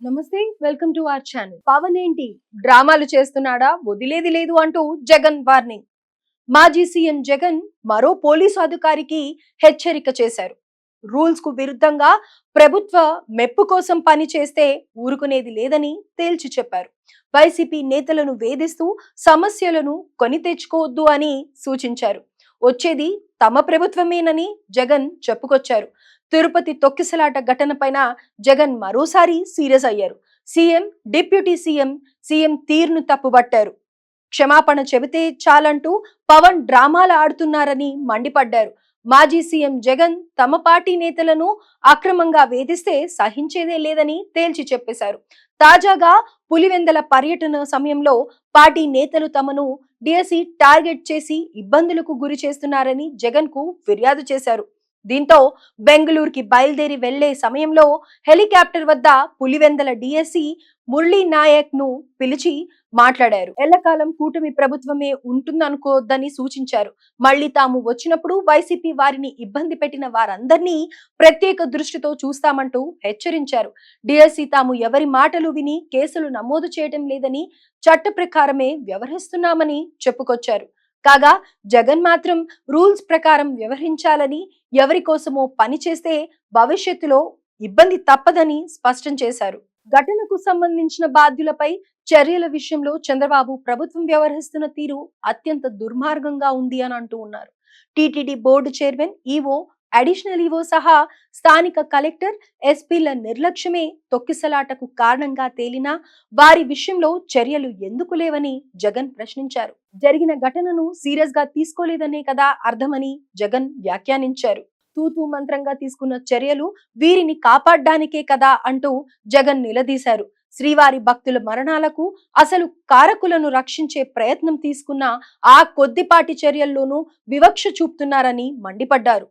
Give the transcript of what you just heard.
నమస్తే, welcome to our channel. Pawan ఏంటి డ్రామాలు చేస్తున్నాడా, వదిలేది లేదు అంటూ జగన్ వార్నింగ్. మాజీ సీఎం జగన్ మరో పోలీసు అధికారికి హెచ్చరిక చేశారు. రూల్స్ కు విరుద్ధంగా ప్రభుత్వ మెప్పు కోసం పని చేస్తే ఊరుకునేది లేదని తేల్చి చెప్పారు. వైసీపీ నేతలను వేధిస్తూ సమస్యలను కొని తెచ్చుకోవద్దు అని సూచించారు. వచ్చేది తమ ప్రభుత్వమేనని జగన్ చెప్పుకొచ్చారు. తిరుపతి తొక్కిసలాట ఘటనపైన జగన్ మరోసారి సీరియస్ అయ్యారు. సీఎం, డిప్యూటీ సీఎం, సీఎం తీరును తప్పుబట్టారు. క్షమాపణ చెబితే చాలంటూ పవన్ డ్రామాలు ఆడుతున్నారని మండిపడ్డారు. మాజీ సీఎం జగన్ తమ పార్టీ నేతలను అక్రమంగా వేధిస్తే సహించేదే లేదని తేల్చి చెప్పేశారు. తాజాగా పులివెందల పర్యటన సమయంలో పార్టీ నేతలు తమను డిఎస్సి టార్గెట్ చేసి ఇబ్బందులకు గురి చేస్తున్నారని జగన్ కు ఫిర్యాదు చేశారు. దీంతో బెంగళూరుకి బయలుదేరి వెళ్లే సమయంలో హెలికాప్టర్ వద్ద పులివెందల డిఎస్సి మురళీ నాయక్ ను పిలిచి మాట్లాడారు. ఎల్లకాలం కూటమి ప్రభుత్వమే ఉంటుందనుకోవద్దని సూచించారు. మళ్లీ తాము వచ్చినప్పుడు వైసీపీ వారిని ఇబ్బంది పెట్టిన వారందరినీ ప్రత్యేక దృష్టితో చూస్తామంటూ హెచ్చరించారు. డిఎస్సి తాము ఎవరి మాటలు విని కేసులు నమోదు చేయడం లేదని, చట్ట ప్రకారమే వ్యవహరిస్తున్నామని చెప్పుకొచ్చారు. కాగా జగన్ మాత్రం రూల్స్ ప్రకారం వ్యవహరించాలని, ఎవరి కోసమో పని చేస్తే భవిష్యత్తులో ఇబ్బంది తప్పదని స్పష్టం చేశారు. ఘటనకు సంబంధించిన బాధ్యులపై చర్యల విషయంలో చంద్రబాబు ప్రభుత్వం వ్యవహరిస్తున్న తీరు అత్యంత దుర్మార్గంగా ఉంది అని అంటూ ఉన్నారు. TTD board chairman, EO, additional EO సహా స్థానిక కలెక్టర్, ఎస్పీల నిర్లక్ష్యమే తొక్కిసలాటకు కారణంగా తేలినా వారి విషయంలో చర్యలు ఎందుకు లేవని జగన్ ప్రశ్నించారు. జరిగిన ఘటనను సీరియస్ గా తీసుకోలేదనే కదా అర్థమని జగన్ వ్యాఖ్యానించారు. తూతూ మంత్రంగా తీసుకున్న చర్యలు వీరిని కాపాడ్డానికే కదా అంటూ జగన్ నిలదీశారు. శ్రీవారి భక్తుల మరణాలకు అసలు కారకులను రక్షించే ప్రయత్నం తీసుకున్న ఆ కొద్దిపాటి చర్యల్లోనూ వివక్ష చూపుతున్నారని మండిపడ్డారు.